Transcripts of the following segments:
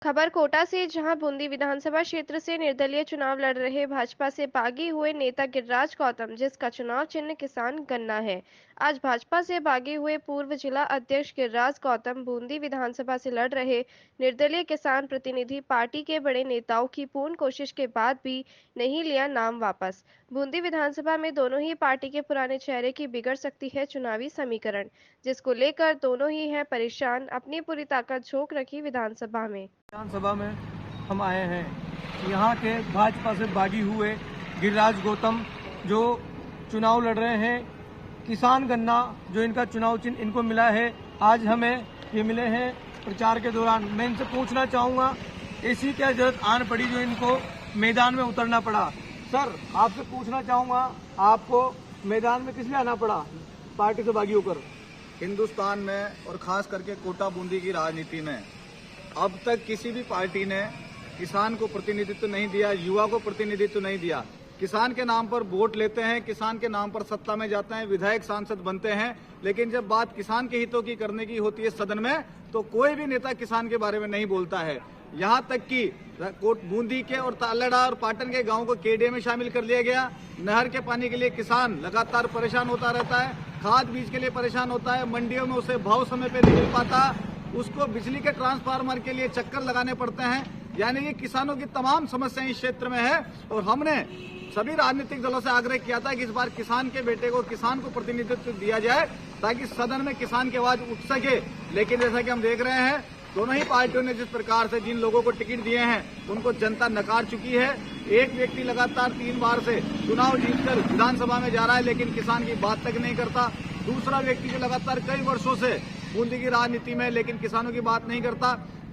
खबर कोटा से, जहां बूंदी विधानसभा क्षेत्र से निर्दलीय चुनाव लड़ रहे भाजपा से बागी हुए नेता गिरिराज गौतम, जिसका चुनाव चिन्ह किसान गन्ना है। आज भाजपा से बागी हुए पूर्व जिला अध्यक्ष गिरिराज गौतम बूंदी विधानसभा से लड़ रहे निर्दलीय किसान प्रतिनिधि पार्टी के बड़े नेताओं की पूर्ण कोशिश के बाद भी नहीं लिया नाम वापस। बूंदी विधानसभा में दोनों ही पार्टी के पुराने चेहरे की बिगड़ सकती है चुनावी समीकरण, जिसको लेकर दोनों ही हैं परेशान। अपनी पूरी ताकत झोंक रखी विधानसभा में। विधानसभा में हम आए हैं। यहाँ के भाजपा से बागी हुए गिरिराज गौतम जो चुनाव लड़ रहे हैं, किसान गन्ना जो इनका चुनाव चिन्ह इनको मिला है, आज हमें ये मिले हैं। प्रचार के दौरान मैं इनसे पूछना चाहूँगा ऐसी क्या जरूरत आन पड़ी जो इनको मैदान में उतरना पड़ा। सर, आपसे पूछना चाहूँगा, आपको मैदान में किस लिए आना पड़ा पार्टी से बागी होकर? हिंदुस्तान में और खास करके कोटा बूंदी की राजनीति में अब तक किसी भी पार्टी ने किसान को प्रतिनिधित्व नहीं दिया, युवा को प्रतिनिधित्व नहीं दिया। किसान के नाम पर वोट लेते हैं, किसान के नाम पर सत्ता में जाते हैं, विधायक सांसद बनते हैं, लेकिन जब बात किसान के हितों की करने की होती है सदन में, तो कोई भी नेता किसान के बारे में नहीं बोलता है। यहाँ तक कि बूंदी के और तालेड़ा और पाटन के गांव को केडीए में शामिल कर लिया गया। नहर के पानी के लिए किसान लगातार परेशान होता रहता है, खाद बीज के लिए परेशान होता है, मंडियों में उसे भाव समय पे नहीं मिल पाता, उसको बिजली के ट्रांसफार्मर के लिए चक्कर लगाने पड़ते हैं। यानी कि किसानों की तमाम समस्याएं इस क्षेत्र में है। और हमने सभी राजनीतिक दलों से आग्रह किया था कि इस बार किसान के बेटे को, किसान को प्रतिनिधित्व दिया जाए ताकि सदन में किसान की आवाज उठ सके। लेकिन जैसा कि हम देख रहे हैं, दोनों ही पार्टियों ने जिस प्रकार से जिन लोगों को टिकट दिए हैं उनको जनता नकार चुकी है। एक व्यक्ति लगातार 3 बार से चुनाव जीतकर विधानसभा में जा रहा है, लेकिन किसान की बात तक नहीं करता। दूसरा व्यक्ति जो लगातार कई वर्षों से बूंदी की राजनीति में, लेकिन किसानों की बात नहीं करता।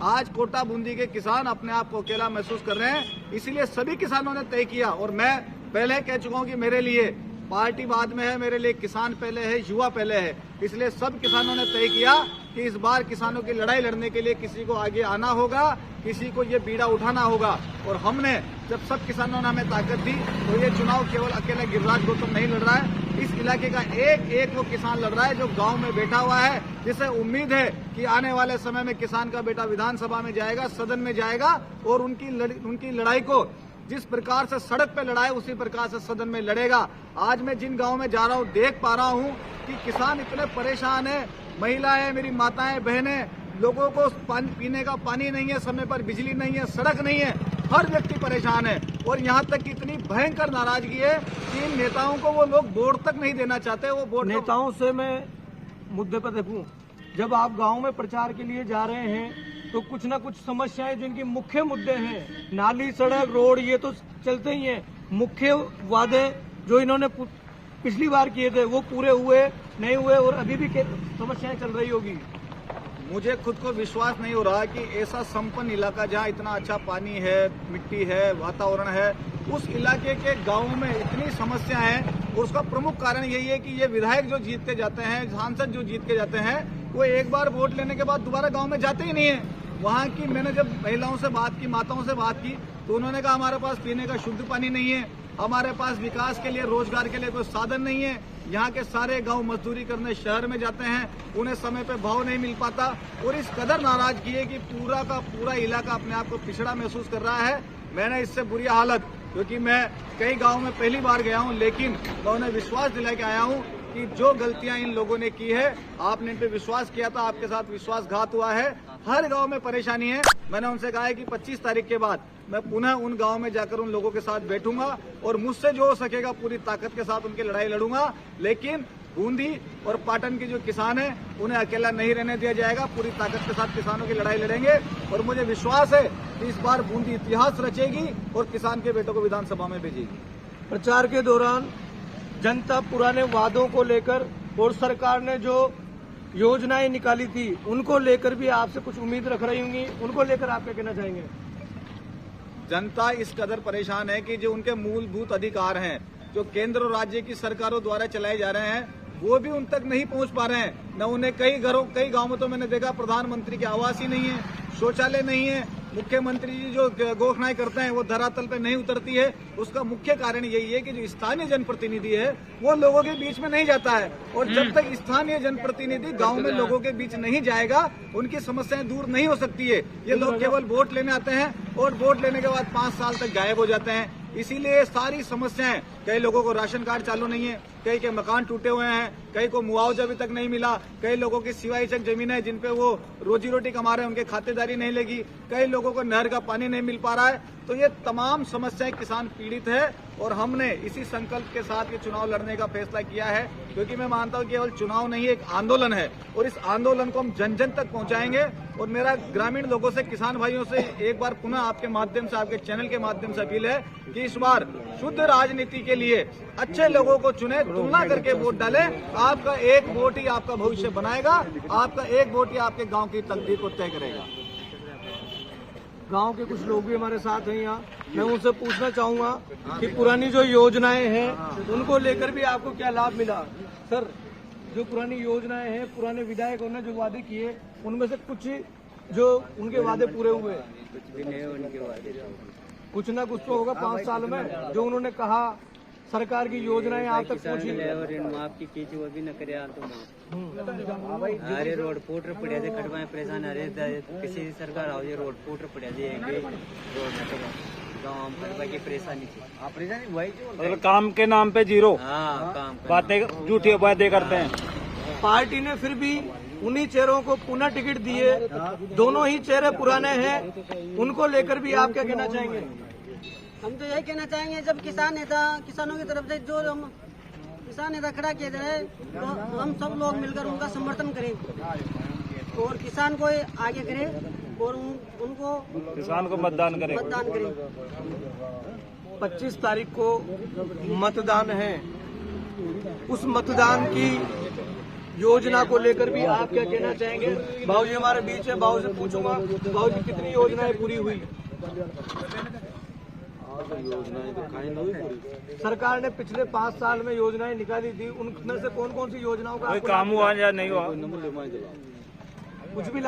आज कोटा बूंदी के किसान अपने आप को अकेला महसूस कर रहे हैं। इसीलिए सभी किसानों ने तय किया, और मैं पहले कह चुका हूं कि मेरे लिए पार्टी बाद में है, मेरे लिए किसान पहले है, युवा पहले है। इसलिए सब किसानों ने तय किया कि इस बार किसानों की लड़ाई लड़ने के लिए किसी को आगे आना होगा, किसी को ये बीड़ा उठाना होगा। और हमने जब सब किसानों ने हमें ताकत दी, तो ये चुनाव केवल अकेले गिरिराज गौतम नहीं लड़ रहा है, इस इलाके का एक एक वो किसान लड़ रहा है जो गांव में बैठा हुआ है, जिसे उम्मीद है कि आने वाले समय में किसान का बेटा विधानसभा में जाएगा, सदन में जाएगा, और उनकी लड़ाई को जिस प्रकार से सड़क पे लड़ाई उसी प्रकार से सदन में लड़ेगा। आज मैं जिन गांव में जा रहा हूं, देख पा रहा हूं कि किसान इतने परेशान है, महिलाएं, मेरी माताएं, बहनें, लोगों को पीने का पानी नहीं है, समय पर बिजली नहीं है, सड़क नहीं है, हर व्यक्ति परेशान है। और यहाँ तक कि इतनी भयंकर नाराजगी है कि इन नेताओं को वो लोग वोट तक नहीं देना चाहते। वो वोट नेताओं से मैं मुद्दे पर देखूं, जब आप गांव में प्रचार के लिए जा रहे हैं तो कुछ ना कुछ समस्याएं जिनके मुख्य मुद्दे हैं, नाली, सड़क, रोड, ये तो चलते ही हैं। मुख्य वादे जो इन्होंने पिछली बार किए थे वो पूरे हुए नहीं हुए, और अभी भी समस्याएं चल रही होगी। मुझे खुद को विश्वास नहीं हो रहा कि ऐसा संपन्न इलाका जहाँ इतना अच्छा पानी है, मिट्टी है, वातावरण है, उस इलाके के गांवों में इतनी समस्या है। और उसका प्रमुख कारण यही है कि ये विधायक जो जीत के जाते हैं, सांसद जो जीत के जाते हैं, वो एक बार वोट लेने के बाद दोबारा गांव में जाते ही नहीं है। वहाँ की मैंने जब महिलाओं से बात की, माताओं से बात की, तो उन्होंने कहा हमारे पास पीने का शुद्ध पानी नहीं है, हमारे पास विकास के लिए, रोजगार के लिए कोई साधन नहीं है। यहाँ के सारे गांव मजदूरी करने शहर में जाते हैं, उन्हें समय पे भाव नहीं मिल पाता। और इस कदर नाराजगी है कि पूरा का पूरा इलाका अपने आप को पिछड़ा महसूस कर रहा है। मैंने इससे बुरी हालत, क्योंकि मैं कई गाँव में पहली बार गया हूँ, लेकिन मैं उन्हें विश्वास दिला के आया हूँ कि जो गलतियां इन लोगों ने की है, आपने इन पे विश्वास किया था, आपके साथ विश्वासघात हुआ है। हर गांव में परेशानी है। मैंने उनसे कहा है कि 25 तारीख के बाद मैं पुनः उन गांव में जाकर उन लोगों के साथ बैठूंगा और मुझसे जो हो सकेगा पूरी ताकत के साथ उनकी लड़ाई लड़ूंगा। लेकिन बूंदी और पाटन के जो किसान हैं उन्हें अकेला नहीं रहने दिया जाएगा। पूरी ताकत के साथ किसानों की लड़ाई लड़ेंगे, और मुझे विश्वास है कि इस बार बूंदी इतिहास रचेगी और किसान के बेटों को विधानसभा में भेजेगी। प्रचार के दौरान जनता पुराने वादों को लेकर और सरकार ने जो योजनाएं निकाली थी उनको लेकर भी आपसे कुछ उम्मीद रख रही होंगी, उनको लेकर आप क्या कहना चाहेंगे? जनता इस कदर परेशान है कि जो उनके मूलभूत अधिकार हैं, जो केंद्र और राज्य की सरकारों द्वारा चलाए जा रहे हैं, वो भी उन तक नहीं पहुंच पा रहे हैं। न उन्हें कई गांव में तो मैंने देखा प्रधानमंत्री के आवास ही नहीं है, शौचालय नहीं है, मुख्यमंत्री जी जो घोषणाएं करते हैं वो धरातल पे नहीं उतरती है। उसका मुख्य कारण यही है कि जो स्थानीय जनप्रतिनिधि है वो लोगों के बीच में नहीं जाता है, और जब तक स्थानीय जनप्रतिनिधि गांव में लोगों के बीच नहीं जाएगा उनकी समस्याएं दूर नहीं हो सकती है। ये लोग केवल वोट लेने आते हैं और वोट लेने के बाद 5 साल तक गायब हो जाते हैं। इसीलिए सारी समस्याएं, कई लोगों को राशन कार्ड चालू नहीं है, कई के मकान टूटे हुए हैं, कई को मुआवजा अभी तक नहीं मिला, कई लोगों की सिवाई चक जमीन है जिन पे वो रोजी रोटी कमा रहे हैं उनके खातेदारी नहीं लगी, कई लोगों को नहर का पानी नहीं मिल पा रहा है। तो ये तमाम समस्याएं किसान पीड़ित है, और हमने इसी संकल्प के साथ ये चुनाव लड़ने का फैसला किया है, क्योंकि मैं मानता हूँ केवल चुनाव नहीं एक आंदोलन है, और इस आंदोलन को हम जन जन तक पहुंचाएंगे। और मेरा ग्रामीण लोगों से, किसान भाइयों से एक बार पुनः आपके माध्यम से, आपके चैनल के माध्यम से अपील है कि इस बार शुद्ध राजनीति के लिए अच्छे लोगों को चुने, तुलना करके वोट डालें। आपका एक वोट ही आपका भविष्य बनाएगा, आपका एक वोट ही आपके गांव की तकदीर को तय करेगा। गांव के कुछ लोग भी हमारे साथ हैं यहाँ, मैं उनसे पूछना चाहूंगा कि पुरानी जो योजनाएं हैं उनको लेकर भी आपको क्या लाभ मिला। सर, जो पुरानी योजनाएं हैं, पुराने विधायकों ने जो वादे किए उनमें से कुछ जो उनके वादे पूरे हुए? कुछ भी नहीं उनके वादे, कुछ ना कुछ तो होगा 5 साल में जो उन्होंने कहा। सरकार की योजनाएं आप तक पहुंची? और इन माफ की चीज वो भी न करे आप तो माफ। अरे रोड फूट पड़े थे, खड़वाए परेशान, अरे किसी सरकार आओ ये रोड फूट पड़े थे, गाँव की परेशानी थी। और काम के नाम पे जीरो। हाँ, काम बातें झूठी बातें करते हैं। पार्टी ने फिर भी उन्हीं चेहरों को पुनः टिकट दिए, दोनों ही चेहरे पुराने हैं, उनको लेकर भी आप क्या कहना चाहेंगे? हम तो यही कहना चाहेंगे, जब किसान नेता, किसानों की तरफ से जो हम किसान नेता खड़ा किए जाए तो हम सब लोग मिलकर उनका समर्थन करें और किसान को आगे करें और उनको किसान को मतदान करें। 25 तारीख को मतदान है, उस मतदान की योजना को लेकर भी आप क्या कहना चाहेंगे? बाबूजी हमारे बीच है, बाबू से पूछूंगा, बाबूजी कितनी योजनाएं पूरी हुई? सरकार ने पिछले 5 साल में योजनाएं निकाली थी, उनमें से कौन कौन सी योजनाओं का काम हुआ या नहीं हुआ? कुछ भी लाभ